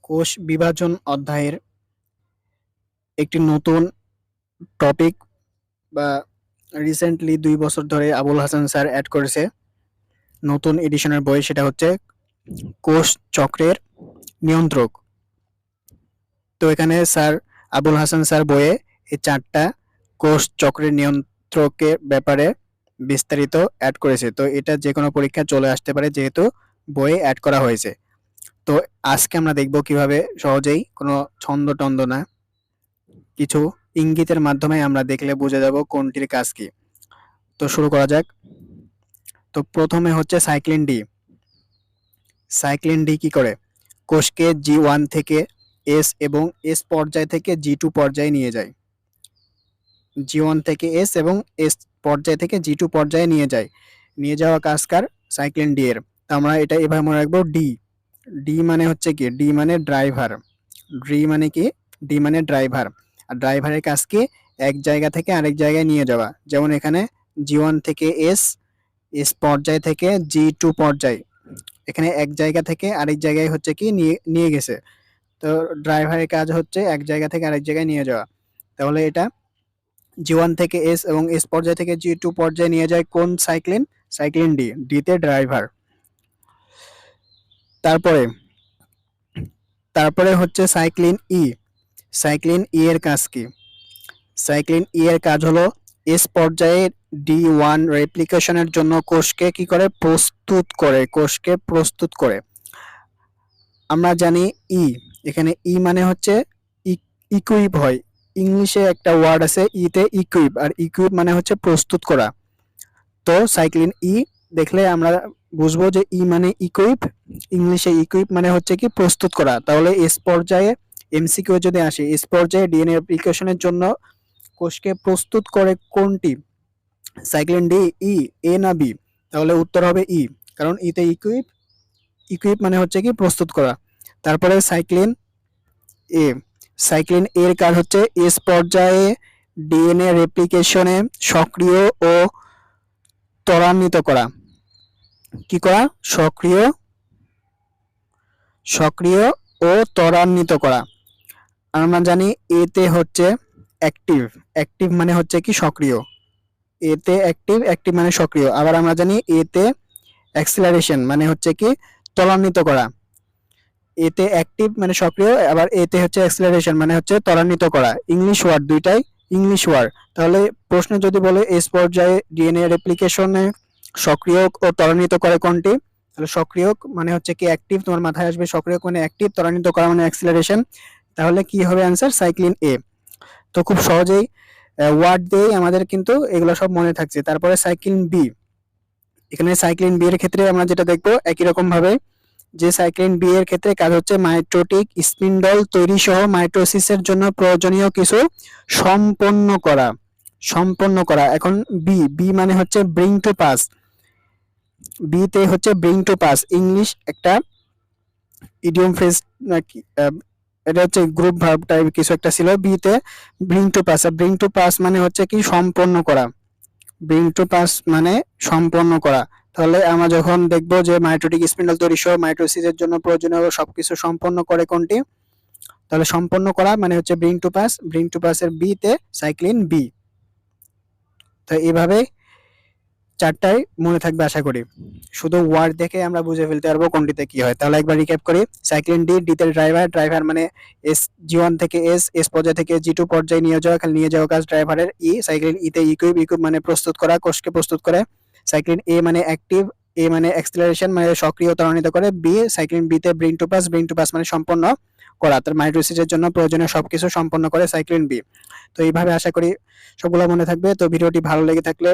কোষ বিভাজন অধ্যায়ের একটি নতুন টপিক বা রিসেন্টলি ২ বছর ধরে আবুল হাসান স্যার এড করেছে নতুন এডিশনের বই, সেটা হচ্ছে কোষ চক্রের নিয়ন্ত্রক। তো এখানে স্যার আবুল হাসান স্যার বইয়ে এই ৪টা কোষ চক্রের নিয়ন্ত্রকের ব্যাপারে বিস্তারিত এড করেছে। তো এটা যেকোনো পরীক্ষায় চলে আসতে পারে যেহেতু বইয়ে এড করা হয়েছে। তো আজকে আমরা দেখব কিভাবে সহজেই কোনো ছন্দ-টন্দ না, কিছু ইঙ্গিতের মাধ্যমে আমরা দেখলে বুঝে যাব কোনটির কাজ কি। তো শুরু করা যাক। তো প্রথমে হচ্ছে সাইক্লিন ডি। সাইক্লিন ডি কি করে? কোষকে G1 থেকে S এবং S পর্যায় থেকে G2 পর্যায়ে নিয়ে যায়। G1 থেকে S এবং S পর্যায় থেকে G2 পর্যায়ে নিয়ে যায়। নিয়ে যাওয়া কাজ কার? সাইক্লিন ডি এর। তো আমরা এটা এভাবে মনে রাখবো ডি। ডি মানে হচ্ছে কি? ডি মানে ড্রাইভার। ডি মানে কি? ডি মানে ড্রাইভার। আর ড্রাইভারের কাজ কি? এক জায়গা থেকে আরেক জায়গায় নিয়ে যাওয়া। যেমন এখানে G1 থেকে S, S পর্যায় থেকে G2 পর্যায়। এখানে এক জায়গা থেকে আরেক জায়গায় হচ্ছে কি নিয়ে গেছে। তো ড্রাইভারের কাজ হচ্ছে এক জায়গা থেকে আরেক জায়গায় নিয়ে যাওয়া। তাহলে এটা G1 থেকে S এবং S পর্যায় থেকে G2 পর্যায়ে নিয়ে যায় কোন সাইক্লিন? Cyclin D. ডি তে ড্রাইভার। তারপরে হচ্ছে সাইক্লিন ই। সাইক্লিন ই এর কাজ কি? সাইক্লিন ই এর কাজ হলো এস পর্যায়ে D1 রেপ্লিকেশনের জন্য কোষকে কি করে? কোষকে প্রস্তুত করে। আমরা জানি ই, এখানে ই মানে হচ্ছে ইকুইপ হয়। ইংলিশে একটা ওয়ার্ড আছে তে ইকুইপ, আর ইকুইপ মানে হচ্ছে প্রস্তুত করা। তো সাইক্লিন ই দেখলে আমরা বুঝবো যে ই মানে ইকুইপ, ইংলিশে ইকুইপ মানে হচ্ছে কি প্রস্তুত করা। তাহলে এস পর্যায়ে এমসিকিউ যদি আসে, এস পর্যায়ে ডিএনএ রেপ্লিকেশনের জন্য কোষকে প্রস্তুত করে কোনটি? সাইক্লিন ডি, ই, এ না বি? তাহলে উত্তর হবে ই, কারণ ইতে ইকুইপ, ইকুইপ মানে হচ্ছে কি প্রস্তুত করা। তারপরে সাইক্লিন এ। সাইক্লিন এর কাজ হচ্ছে এস পর্যায়ে ডিএনএ রেপ্লিকেশনে সক্রিয় ও ত্বরান্বিত করা। কি করা? সক্রিয় ও ত্বরান্বিত করা। আমরা জানি এতে হচ্ছে অ্যাক্টিভ। অ্যাক্টিভ মানে হচ্ছে কি সক্রিয়। এতে অ্যাক্টিভ, অ্যাক্টিভ মানে সক্রিয়। আবার আমরা জানি এতে অ্যাক্সিলারেশন মানে হচ্ছে কি ত্বরান্বিত করা। এতে অ্যাক্টিভ মানে সক্রিয়, আবার এতে হচ্ছে অ্যাক্সিলারেশন মানে হচ্ছে ত্বরান্বিত করা। ইংলিশ ওয়ার্ড, দুইটাই ইংলিশ ওয়ার্ড। তাহলে প্রশ্ন যদি বলে এস পর্যায়ে ডিএনএ রেপ্লিকেশনে সক্রিয় ও ত্বরান্বিত করে কোনটি? তাহলে সক্রিয় মানে হচ্ছে কি অ্যাক্টিভ, তোমার মাথায় আসবে সক্রিয় মানে অ্যাক্টিভ, ত্বরান্বিত করা মানে অ্যাক্সিলারেশন। তাহলে কি হবে অ্যান্সার? সাইক্লিন এ। তো খুব সহজেই ওয়ার্ড দিয়েই আমাদের কিন্তু এগুলো সব মনে থাকছে। তারপরে সাইক্লিন বি। এখানে সাইক্লিন বি এর ক্ষেত্রে আমরা যেটা দেখবো একই রকম ভাবে যে সাইক্লিন বি এর ক্ষেত্রে কাজ হচ্ছে মাইটোটিক স্পিন্ডল তৈরি সহ মাইটোসিসের জন্য প্রয়োজনীয় কিছু সম্পন্ন করা। এখন বি, বি মানে হচ্ছে ব্রিং টু পাস। বি তে হচ্ছে ব্রিং টু পাস, ইংলিশ একটা ইডিয়ম ফ্রেজ নাকি, এটা হচ্ছে গ্রুপ ভার্ব টাইপ কিছু একটা ছিল। বি তে ব্রিং টু পাস, আর ব্রিং টু পাস মানে হচ্ছে কি সম্পন্ন করা। ব্রিং টু পাস মানে সম্পন্ন করা। তাহলে আমরা যখন দেখবো যে মাইটোটিক স্পিন্ডল তৈরি সহ মাইটোসিসের জন্য প্রয়োজনীয় সবকিছু সম্পন্ন করে কোনটি? তাহলে সম্পন্ন করা মানে হচ্ছে bring to pass. Bring to pass এর বি তে সাইক্লিন বি। তো এইভাবে চারটাই মনে থাকবে আশা করি। শুধু ওয়ার্ড দেখে আমরা বুঝে ফেলতে পারবো কোনটিতে কি হয়। তাহলে একবার রিক্যাপ করি। সাইক্লিন ডি, ডি তে ড্রাইভার। ড্রাইভার মানে এস, G1 থেকে এস, এস পর্যায় থেকে G2 পর্যায়ে নিয়ে যাওয়া, খালি নিয়ে যাওয়া কাজ ড্রাইভারের। ই, সাইক্লিন ই তে ইকুইপ, ইকুইপ মানে প্রস্তুত করা, কোষকে প্রস্তুত করে। সাইক্লিন এ মানে অ্যাক্টিভ, এ মানে অ্যাক্সিলারেশন মানে সক্রিয় ত্বরান্বিত করে। বি, সাইক্লিন বি তে bring to pass, bring to pass মানে সম্পন্ন করা, তার মাইটোসিসের জন্য প্রয়োজনীয় সবকিছু সম্পন্ন করে সাইক্লিন বি। তো এইভাবে আশা করি সবগুলো মনে থাকবে। তো ভিডিওটি ভালো লেগে থাকলে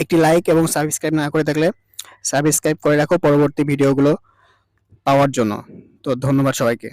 একটি লাইক এবং সাবস্ক্রাইব না করে থাকলে সাবস্ক্রাইব করে রাখো পরবর্তী ভিডিওগুলো পাওয়ার জন্য। তো ধন্যবাদ সবাইকে।